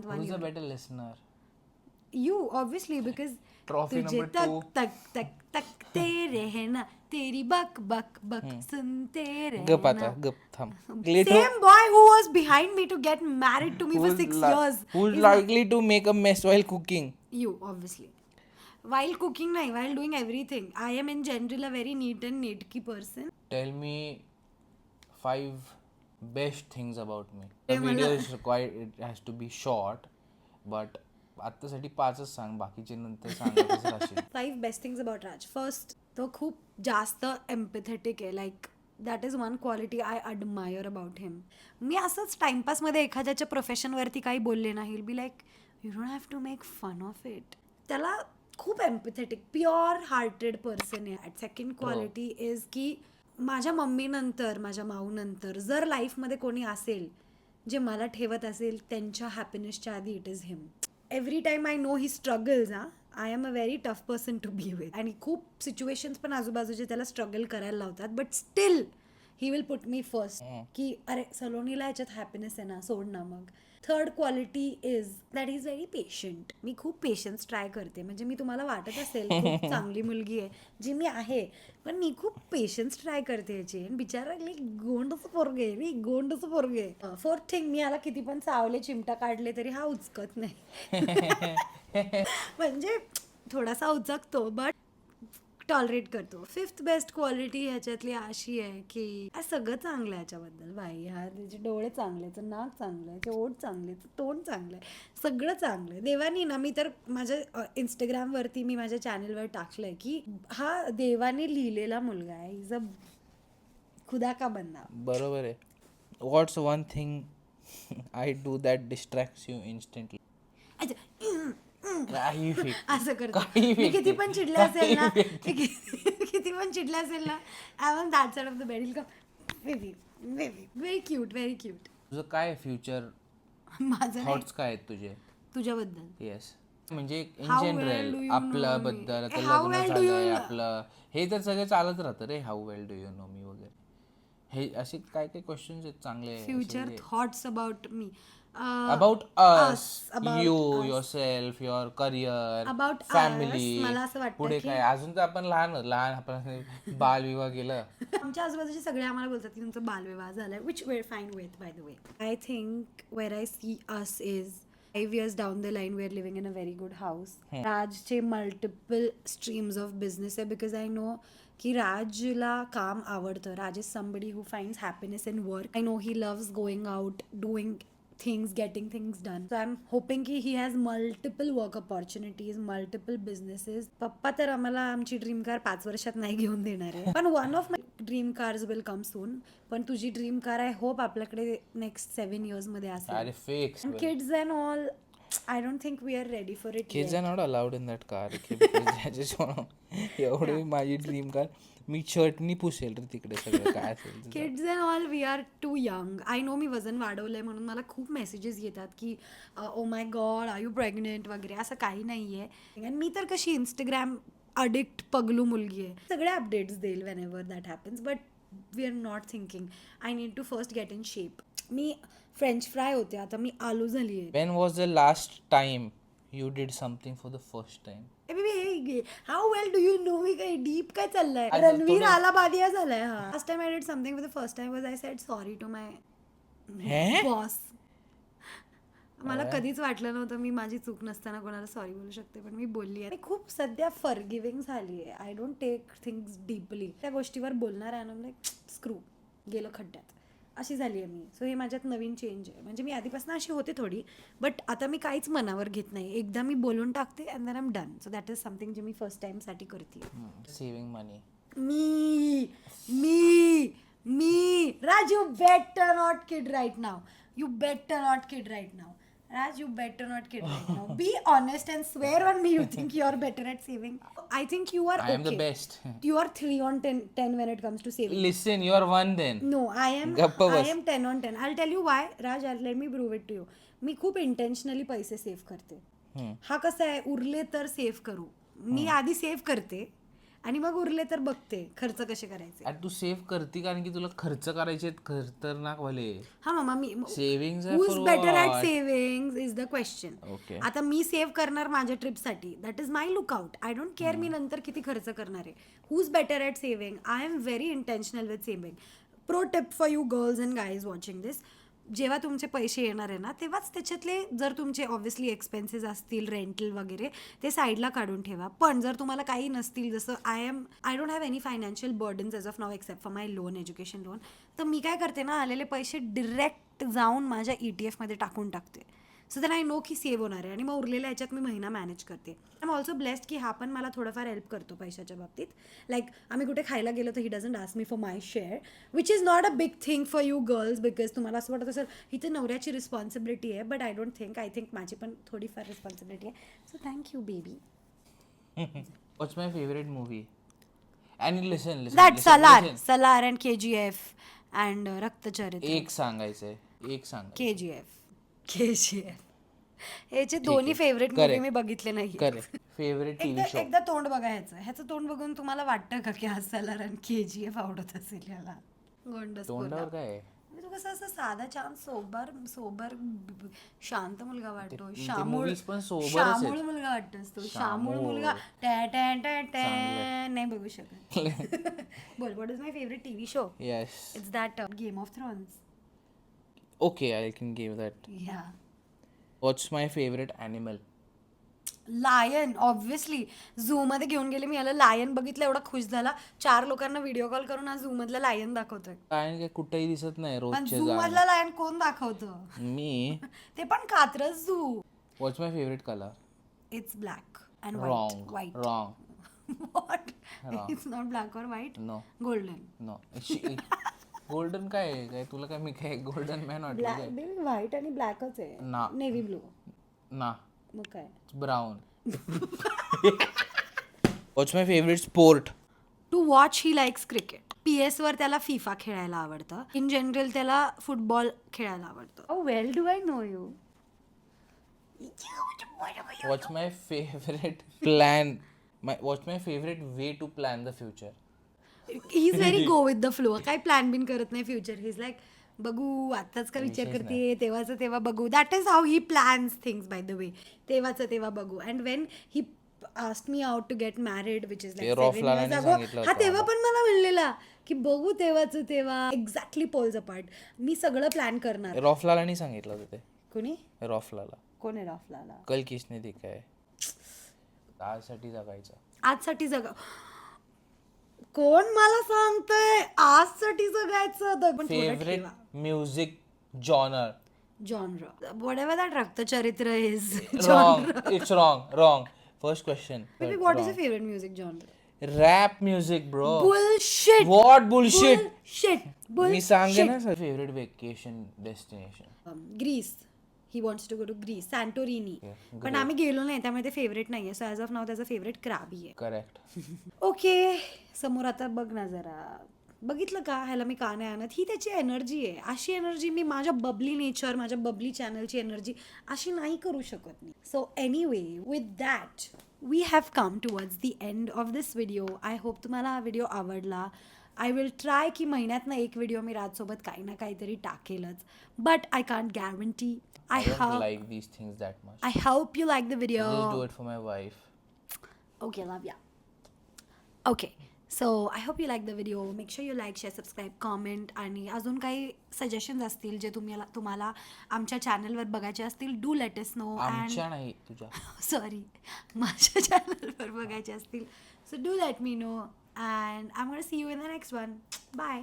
Who's a better listener? You obviously, because Trophy तुझे number तक 2. तक तक तकते रहना, तेरी बक बक बक सुनते गप रहना. आता, गप थांब. Likely Same boy who was behind me to get married to me for 6 years. who's is not- likely to make a mess while cooking? You, obviously. While cooking, nahi, while doing everything. I am in general a very neat and neatky person. Tell me 5 best things about me. The ते video मला- is required, it has to be short, but आत्तासाठी 5च सांग, बाकीचे नंतर सांगतच राहशील. 5 best things about Raj. First, तो खूप जास्त empathetic आहे. Like, that is one quality I admire about him. मी असंच टाइमपासमध्ये एखाद्याच्या प्रोफेशनवरती काही बोलले ना, he'll be like, you don't have to make fun of it. त्याला खूप empathetic, pure hearted person आहे. Second quality is की माझ्या मम्मीनंतर, माझ्या माऊनंतर जर लाईफमध्ये कोणी असेल जे मला ठेवत असेल त्यांच्या हॅपीनेसच्या आधी, it is him. Every time I know he struggles, I am a very tough person to be with. आणि खूप सिच्युएशन्स पण आजूबाजूचे त्याला स्ट्रगल करायला लावतात, but still he will put me first. की अरे सलोनीला ह्याच्यात हॅपीनेस आहे ना, सोड ना मग. Third quality is that is very patient. मी खूप पेशन्स ट्राय करते. म्हणजे मी तुम्हाला वाटत असेल खूप चांगली मुलगी आहे, जी मी आहे, पण मी खूप पेशन्स ट्राय करते याची. बिचारा गोंडच पोरगे, मी गोंडच पोरगे. फोर्थ थिंग, मी याला किती पण चावले चिमटा काढले तरी हा उचकत नाही. म्हणजे थोडासा उचकतो बट टॉलरेट करतो. फिफ्थ बेस्ट क्वालिटी ह्याच्यातली अशी आहे की सगळं चांगलं आहे ह्याच्याबद्दल. बाई, हा त्याचे डोळे चांगले, त्याचं नाक चांगलं आहे, त्याचे ओठ चांगले, तोंड चांगलं आहे, सगळं चांगलं आहे. देवानी ना, मी तर माझ्या इंस्टाग्रामवरती मी माझ्या चॅनलवर टाकलंय की हा देवाने लिहिलेला मुलगा आहे. इज अ खुदा का बंदा. बरोबर आहे. What's one thing I do that distracts you instantly? काही फेक. असं करतो काही मी. फेकते. किती पण चिडले असेल ना, किती पण चिडले असेल ना, I want that side of the bed. Baby baby, very cute, very cute. तुझं काय फ्युचर माझं नाही, थॉट्स काय आहेत तुझे? तुझ्याबद्दल. येस, म्हणजे in How well general do you know आपल्याबद्दल. me? आता How लग्न well do you झालंय know? आपलं, हे तर सगळं चालत राहतं रे. How well do you know me वगैरे, हे असे काय काय क्वेश्चन्स आहेत चांगले. Future thoughts about me, about us, about you, us. Yourself, your career, About us, family. मला असं वाटतं पुढे की- काय, अजून तर आपण लहान आपण बालविवाह केलं. आमच्या आजूबाजूचे सगळे आम्हाला बोलतात की तुमचा बालविवाह झालाय, which we're fine with, by the way. I think where I see us is 5 years down the line, we are living in a very good house. राजचे मल्टिपल स्ट्रीम्स ऑफ बिझनेस आहे, बिकॉज आय नो की राजला काम आवडतं. Raj is somebody who finds happiness in work. I know he loves going out, doing things, getting things done. So I'm hoping ki he has multiple work opportunities, multiple businesses. पप्पा तर आम्हाला आमची dream car 5 वर्षात नाही घेऊन देणार आहे, पण one of my dream cars will come soon. पण तुझी ड्रीम कार आय होप आपल्याकडे नेक्स्ट 7 years मध्ये असेल. अरे फेक्स. Kids and all, I don't think we are ready for it. Kids are not allowed in that car. एवढी माझी dream car, मी चटणी पुसेल रे तिकडे सगळं काय असेल. Kids and all, we are too young. I know मी वजन वाढवलंय म्हणून मला खूप मेसेजेस येतात की oh my god, are you pregnant वगैरे. असं काही नाही आहे. आणि मी तर कशी इंस्टाग्राम अडिक्ट पगलू मुलगी आहे, सगळे अपडेट्स देईल whenever that happens. But we are not thinking I need to first get in shape. मी फ्रेंच फ्राय होते, आता मी आलू झाली आहे. When was the last time you did something for the first time? How well do you know me. काही deep काय चाललंय. आता रणवीर तुम्ही- आला बादिया झालाय. हा, last time I did something for the first time was I said sorry to my boss. मला कधीच वाटलं नव्हतं मी माझी चूक नसताना कोणाला सॉरी बोलू शकते, पण मी बोलली आहे. खूप सध्या फॉरगिव्हिंग झाली आहे. I don't take things deeply. त्या गोष्टीवर बोलणार आहे ना, लाईक स्क्रू, गेलं खड्ड्यात, अशी झाली आहे मी. सो हे माझ्यात नवीन चेंज आहे. म्हणजे मी आधीपासून अशी होते थोडी, बट आता मी काहीच मनावर घेत नाही. एकदा मी बोलून टाकते and then I am done. So that is something जे मी फर्स्ट टाइमसाठी करते. Saving money. Me, Raj, you better not kid right now. You better not kid right now. Raj, you better not kid right now. Be honest and swear on me you think you are better at saving. I think you are I am the okay. best. You are 3 on 10 when it comes to saving. Listen, you are one then. No, I am गप्प बस. 10 on 10. I'll tell you why. Raj, let me prove it to you. मी खूप intentionally पैसे save करते. हा कसा आहे, उरले तर save करू. मी आधी सेव्ह करते आणि मग उरले तर बघते खर्च कसे करायचे. आणि तू सेव्ह करते कारण की तुला खर्च करायचे खतरनाक वाले. हा मामा, मी saving who is better at saving is the question. Okay. आता मी सेव्ह करणार माझ्या ट्रिपसाठी, that is my lookout. I don't care मी नंतर किती खर्च करणार आहे. Who is better at saving? I am very intentional with saving. Pro tip for you girls and guys watching this, जेव्हा तुमचे पैसे येणार आहे ना तेव्हाच त्याच्यातले जर तुमचे ऑब्व्हियसली एक्सपेन्सेस असतील, रेंटल वगैरे, ते साईडला काढून ठेवा. पण जर तुम्हाला काही नसतील, जसं I don't have any financial burdens as of now except for my loan, education loan, तर मी काय करते ना, आलेले पैसे डिरेक्ट जाऊन माझ्या ETF मध्ये टाकून टाकते. सो दॅन आय नो की सेव्ह होणार आहे आणि मग उरलेल्या ह्याच्यात मी महिना मॅनेज करते. आय एम ऑल्सो ब्लेस्ड की हा पण मला थोडंफार हेल्प करतो पैशाच्या बाबतीत. लाईक आम्ही कुठे खायला गेलो तर he doesn't ask me for my share, which is not a big thing for you girls, because तुम्हाला असं वाटत असेल ही तर नवऱ्याची रिस्पॉन्सिबिलिटी आहे, but I don't think, I think माझी पण थोडीफार रिस्पॉन्सिबिलिटी आहे. So thank you baby. What's my favourite movie? आणि listen that Salaar and KGF and Rakta Charitra. एक सांगायचंय. KGF ह्याचे दोन्ही फेवरेट मूवी मी बघितले नाही. करेक्ट. Favourite TV show? एकदा तोंड बघा ह्याचं तोंड बघून तुम्हाला वाटतं का की हा सलार आणि KGF आवडत असेल याला? गोंडस तोंडावर काय आहे? तू कसं असं साधा छान सोबर शांत मुलगा वाटतो. movies पण सोबरच आहेत. शामूळ मुलगा वाटतोस तो. शामूळ मुलगा नाही बघू शकत. बोल, what is my favourite TV show? Yes. It's that Game of Thrones. Okay, I can give that. या what's my favourite animal? Lion. Obviously zoo मध्ये घेऊन गेले मी याला. लायन बघितलं, एवढा खुश झाला. 4 लोकांना व्हिडिओ कॉल करून आज झू मधला लायन दाखवतोय. काय कुठेही दिसत नाही पण रोजचे झू मधला लायन कोण दाखवतं? मी. ते पण Katraj zoo. What's my favourite colour? It's black and wrong. White. Wrong. What? It's not black और white. No. Golden. No. Golden काय आहे? काय तुला काय मी काय गोल्डन मॅन वाटलं काय? ब्लॅक, व्हाईट आणि ब्लॅकच आहे. ना. Navy blue. ना. मग काय? Brown. What's my favourite sport? To watch he likes cricket. PS वर त्याला FIFA खेळायला आवडतं. इन जनरल त्याला फुटबॉल खेळायला आवडतं. Oh, well do I know you? What's my favorite plan? What's my favorite way to plan the future? He is very go with the flow. काय plan बिन करत नाही फ्युचर. ही इज लाईक बघू, आत्ताच का विचार करते, तेव्हाचं तेव्हा बघू. That is how he plans things, by the way. तेव्हाचं तेव्हा बघू. And when he asked me out to get married, which is like 7 years ago, हा तेव्हा पण मला म्हणलेला की बघू तेव्हाचं तेव्हा. Exactly poles apart. मी सगळं प्लॅन करणार. रॉफलालानी सांगितलं होतं ते. कोणी? रॉफलाला. कोण आहे रॉफलाला? कल किसने देखा है. आजसाठी जगायचं. आजसाठी जगा. कोण मला सांगतंय आजसाठी जगायचं? पण favourite music genre? Genre whatever that Rakta Charitra is. Wrong. It's wrong. First question. Maybe what is your favorite music genre? Rap music, bro. Bullshit. What bullshit? मी सांगे ना sir. Favourite vacation destination? Greece. He wants to go to Greece. Santorini. पण आम्ही गेलो नाही त्यामुळे ते favourite नाहीये. सो ॲज ऑफ नाव त्याचा फेवरेट क्राबी आहे. करेक्ट. ओके, समोर आता बघ ना जरा. बघितलं का ह्याला मी का नाही आणत? ही त्याची एनर्जी आहे. अशी एनर्जी मी माझ्या बबली नेचर, माझ्या बबली चॅनलची एनर्जी अशी नाही करू शकत मी. So anyway, with that we have come towards the end of this video. I hope तुम्हाला हा व्हिडिओ आवडला. आय विल ट्राय की महिन्यातनं एक व्हिडिओ मी राजसोबत काही ना काहीतरी टाकेलच. But I can't guarantee. I don't like these things that much. I hope you like the video. Just do it for my wife. Okay, love ya. Okay, so I hope you like the video. Make sure you like, share, subscribe, comment. आणि अजून काही suggestions असतील जे तुम्हाला आमच्या चॅनलवर बघायचे असतील, डू लेट अस नो. आमच्या नाही, तुझ्या. सॉरी, माझ्या चॅनलवर बघायचे असतील, so do let me know. And I'm going to see you in the next one. Bye.